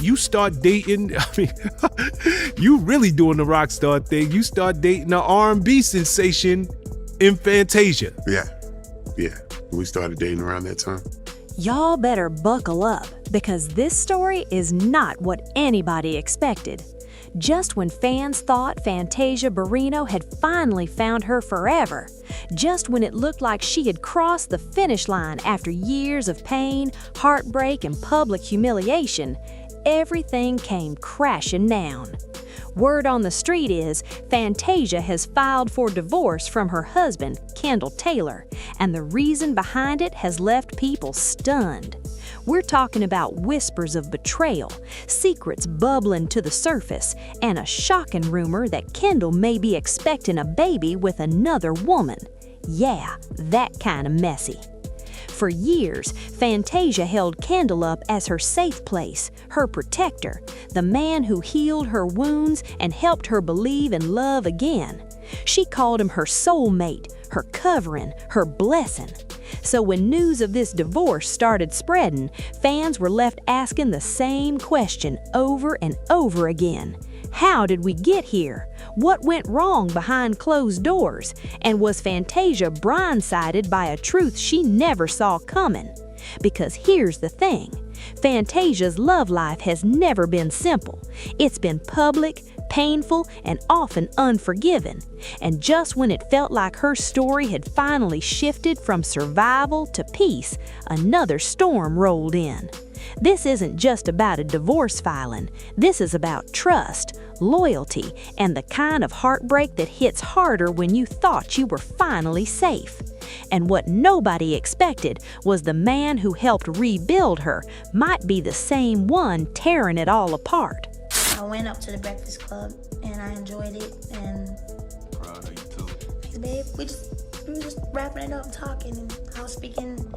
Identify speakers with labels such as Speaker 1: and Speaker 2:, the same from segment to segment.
Speaker 1: you start dating, I mean, you really doing the rock star thing. You start dating an R&B sensation in Fantasia.
Speaker 2: Yeah. We started dating around that time.
Speaker 3: Y'all better buckle up, because this story is not what anybody expected. Just when fans thought Fantasia Barrino had finally found her forever, just when it looked like she had crossed the finish line after years of pain, heartbreak, and public humiliation, everything came crashing down. Word on the street is Fantasia has filed for divorce from her husband, Kendall Taylor, and the reason behind it has left people stunned. We're talking about whispers of betrayal, secrets bubbling to the surface, and a shocking rumor that Kendall may be expecting a baby with another woman. Yeah, that kind of messy. For years, Fantasia held Kendall up as her safe place, her protector, the man who healed her wounds and helped her believe in love again. She called him her soulmate, her covering, her blessing. So when news of this divorce started spreading, fans were left asking the same question over and over again. How did we get here? What went wrong behind closed doors? And was Fantasia blindsided by a truth she never saw coming? Because here's the thing, Fantasia's love life has never been simple. It's been public, painful, and often unforgiving. And just when it felt like her story had finally shifted from survival to peace, another storm rolled in. This isn't just about a divorce filing. This is about trust, loyalty, and the kind of heartbreak that hits harder when you thought you were finally safe. And what nobody expected was the man who helped rebuild her might be the same one tearing it all apart.
Speaker 4: I went up to the Breakfast Club and I enjoyed it, and
Speaker 2: Proud of you too.
Speaker 4: thanks, babe. We were just wrapping it up, talking, and I was speaking.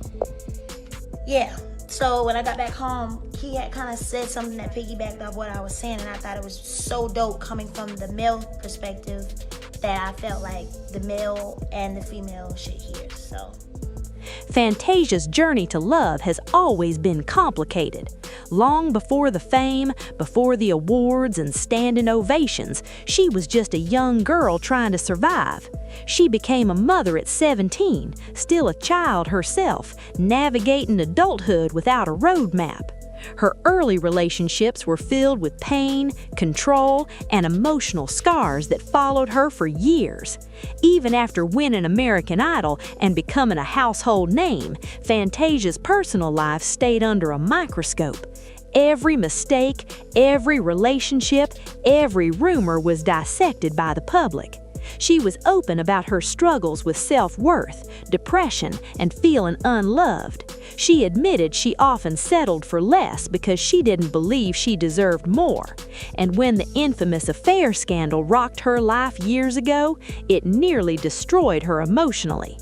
Speaker 4: Yeah. So when I got back home, he had kind of said something that piggybacked off what I was saying, and I thought it was so dope coming from the male perspective that I felt like the male and the female should hear. So
Speaker 3: Fantasia's journey to love has always been complicated. Long before the fame, before the awards and standing ovations, she was just a young girl trying to survive. She became a mother at 17, still a child herself, navigating adulthood without a roadmap. Her early relationships were filled with pain, control, and emotional scars that followed her for years. Even after winning American Idol and becoming a household name, Fantasia's personal life stayed under a microscope. Every mistake, every relationship, every rumor was dissected by the public. She was open about her struggles with self-worth, depression, and feeling unloved. She admitted she often settled for less because she didn't believe she deserved more. And when the infamous affair scandal rocked her life years ago, it nearly destroyed her emotionally.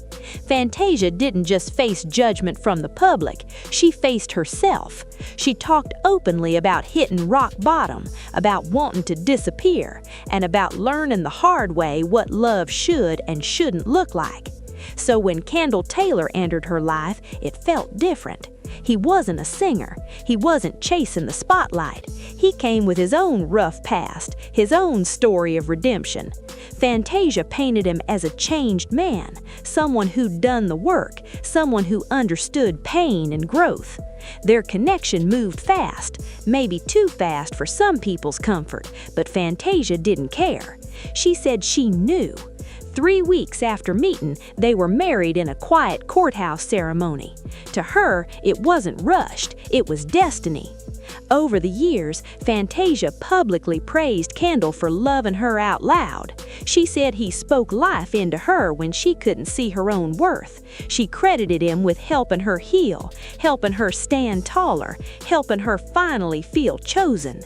Speaker 3: Fantasia didn't just face judgment from the public, she faced herself. She talked openly about hitting rock bottom, about wanting to disappear, and about learning the hard way what love should and shouldn't look like. So when Kendall Taylor entered her life, it felt different. He wasn't a singer. He wasn't chasing the spotlight. He came with his own rough past, his own story of redemption. Fantasia painted him as a changed man, someone who'd done the work, someone who understood pain and growth. Their connection moved fast, maybe too fast for some people's comfort, but Fantasia didn't care. She said she knew. 3 weeks after meeting, they were married in a quiet courthouse ceremony. To her, it wasn't rushed, it was destiny. Over the years, Fantasia publicly praised Kendall for loving her out loud. She said he spoke life into her when she couldn't see her own worth. She credited him with helping her heal, helping her stand taller, helping her finally feel chosen.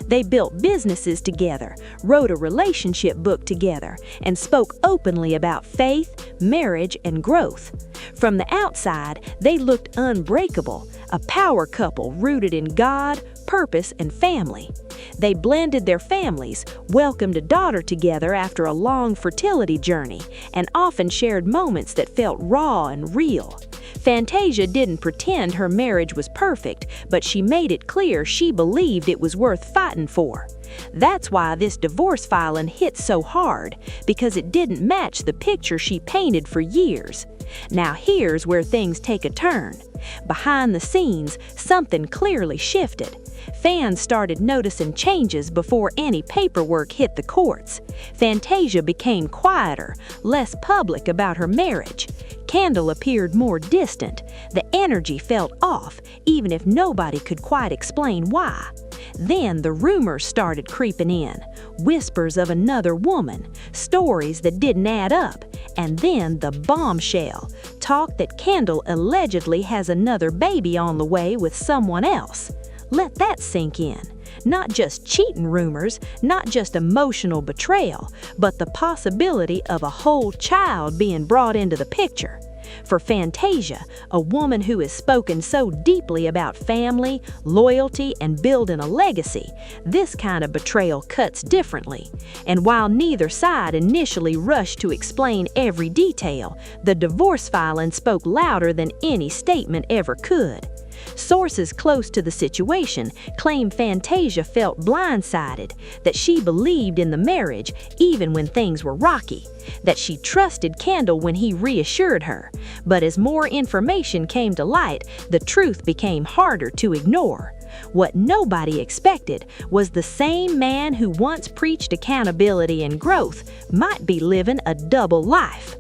Speaker 3: They built businesses together, wrote a relationship book together, and spoke openly about faith, marriage, and growth. From the outside, they looked unbreakable, a power couple rooted in God, purpose, and family. They blended their families, welcomed a daughter together after a long fertility journey, and often shared moments that felt raw and real. Fantasia didn't pretend her marriage was perfect, but she made it clear she believed it was worth fighting for. That's why this divorce filing hit so hard, because it didn't match the picture she painted for years. Now here's where things take a turn. Behind the scenes, something clearly shifted. Fans started noticing changes before any paperwork hit the courts. Fantasia became quieter, less public about her marriage. Kendall appeared more distant. The energy felt off, even if nobody could quite explain why. Then the rumors started creeping in. Whispers of another woman, stories that didn't add up, and then the bombshell, talk that Kendall allegedly has another baby on the way with someone else. Let that sink in. Not just cheating rumors, not just emotional betrayal, but the possibility of a whole child being brought into the picture. For Fantasia, a woman who has spoken so deeply about family, loyalty, and building a legacy, this kind of betrayal cuts differently. And while neither side initially rushed to explain every detail, the divorce filing spoke louder than any statement ever could. Sources close to the situation claim Fantasia felt blindsided, that she believed in the marriage even when things were rocky, that she trusted Kendall when he reassured her. But as more information came to light, the truth became harder to ignore. What nobody expected was the same man who once preached accountability and growth might be living a double life.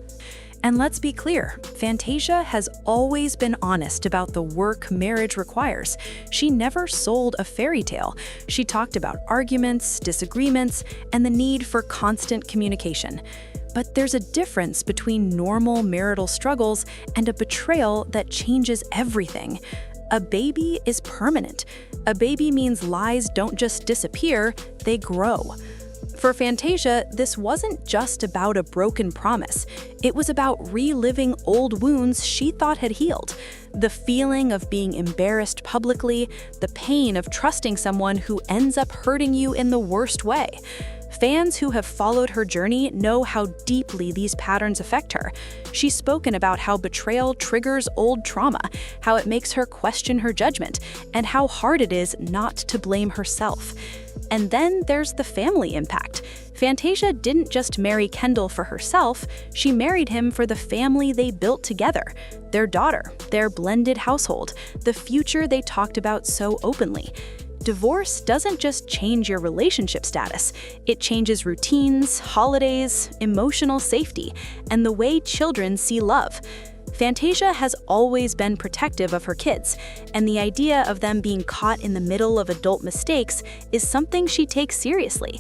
Speaker 5: And let's be clear, Fantasia has always been honest about the work marriage requires. She never sold a fairy tale. She talked about arguments, disagreements, and the need for constant communication. But there's a difference between normal marital struggles and a betrayal that changes everything. A baby is permanent. A baby means lies don't just disappear, they grow. For Fantasia, this wasn't just about a broken promise. It was about reliving old wounds she thought had healed. The feeling of being embarrassed publicly, the pain of trusting someone who ends up hurting you in the worst way. Fans who have followed her journey know how deeply these patterns affect her. She's spoken about how betrayal triggers old trauma, how it makes her question her judgment, and how hard it is not to blame herself. And then there's the family impact. Fantasia didn't just marry Kendall for herself, she married him for the family they built together. Their daughter, their blended household, the future they talked about so openly. Divorce doesn't just change your relationship status, it changes routines, holidays, emotional safety, and the way children see love. Fantasia has always been protective of her kids, and the idea of them being caught in the middle of adult mistakes is something she takes seriously.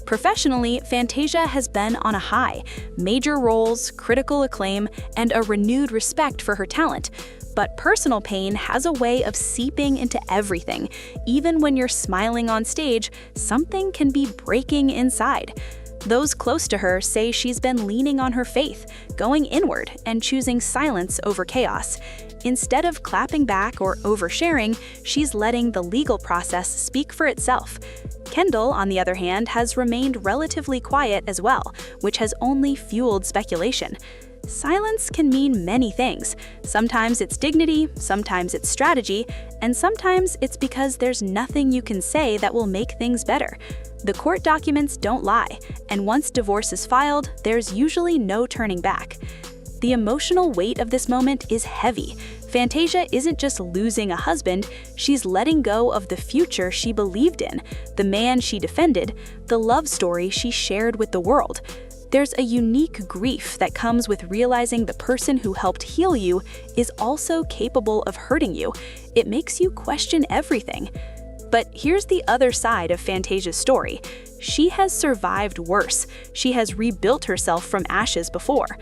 Speaker 5: Professionally, Fantasia has been on a high, major roles, critical acclaim, and a renewed respect for her talent. But personal pain has a way of seeping into everything. Even when you're smiling on stage, something can be breaking inside. Those close to her say she's been leaning on her faith, going inward, and choosing silence over chaos. Instead of clapping back or oversharing, she's letting the legal process speak for itself. Kendall, on the other hand, has remained relatively quiet as well, which has only fueled speculation. Silence can mean many things. Sometimes it's dignity, sometimes it's strategy, and sometimes it's because there's nothing you can say that will make things better. The court documents don't lie, and once divorce is filed, there's usually no turning back. The emotional weight of this moment is heavy. Fantasia isn't just losing a husband, she's letting go of the future she believed in, the man she defended, the love story she shared with the world. There's a unique grief that comes with realizing the person who helped heal you is also capable of hurting you. It makes you question everything. But here's the other side of Fantasia's story. She has survived worse. She has rebuilt herself from ashes before.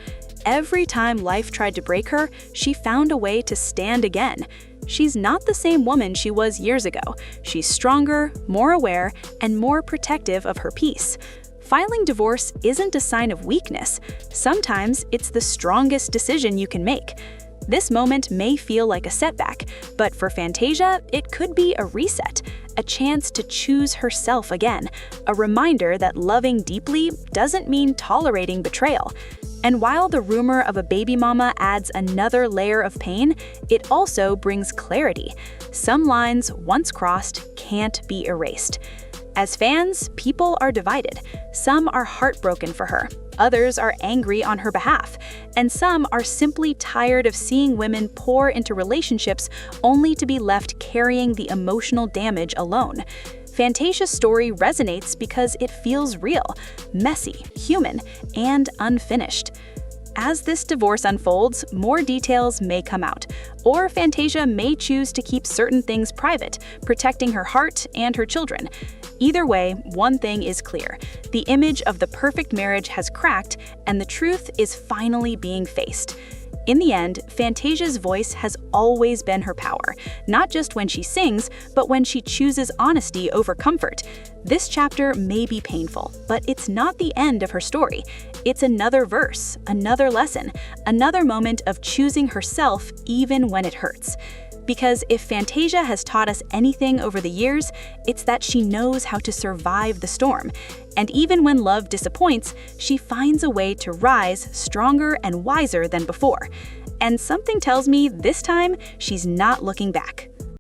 Speaker 5: Every time life tried to break her, she found a way to stand again. She's not the same woman she was years ago. She's stronger, more aware, and more protective of her peace. Filing divorce isn't a sign of weakness. Sometimes it's the strongest decision you can make. This moment may feel like a setback, but for Fantasia, it could be a reset, a chance to choose herself again, a reminder that loving deeply doesn't mean tolerating betrayal. And while the rumor of a baby mama adds another layer of pain, it also brings clarity. Some lines, once crossed, can't be erased. As fans, people are divided. Some are heartbroken for her, others are angry on her behalf, and some are simply tired of seeing women pour into relationships only to be left carrying the emotional damage alone. Fantasia's story resonates because it feels real, messy, human, and unfinished. As this divorce unfolds, more details may come out, or Fantasia may choose to keep certain things private, protecting her heart and her children. Either way, one thing is clear. The image of the perfect marriage has cracked, and the truth is finally being faced. In the end, Fantasia's voice has always been her power, not just when she sings, but when she chooses honesty over comfort. This chapter may be painful, but it's not the end of her story. It's another verse, another lesson, another moment of choosing herself even when it hurts. Because if Fantasia has taught us anything over the years, it's that she knows how to survive the storm. And even when love disappoints, she finds a way to rise stronger and wiser than before. And something tells me this time she's not looking back.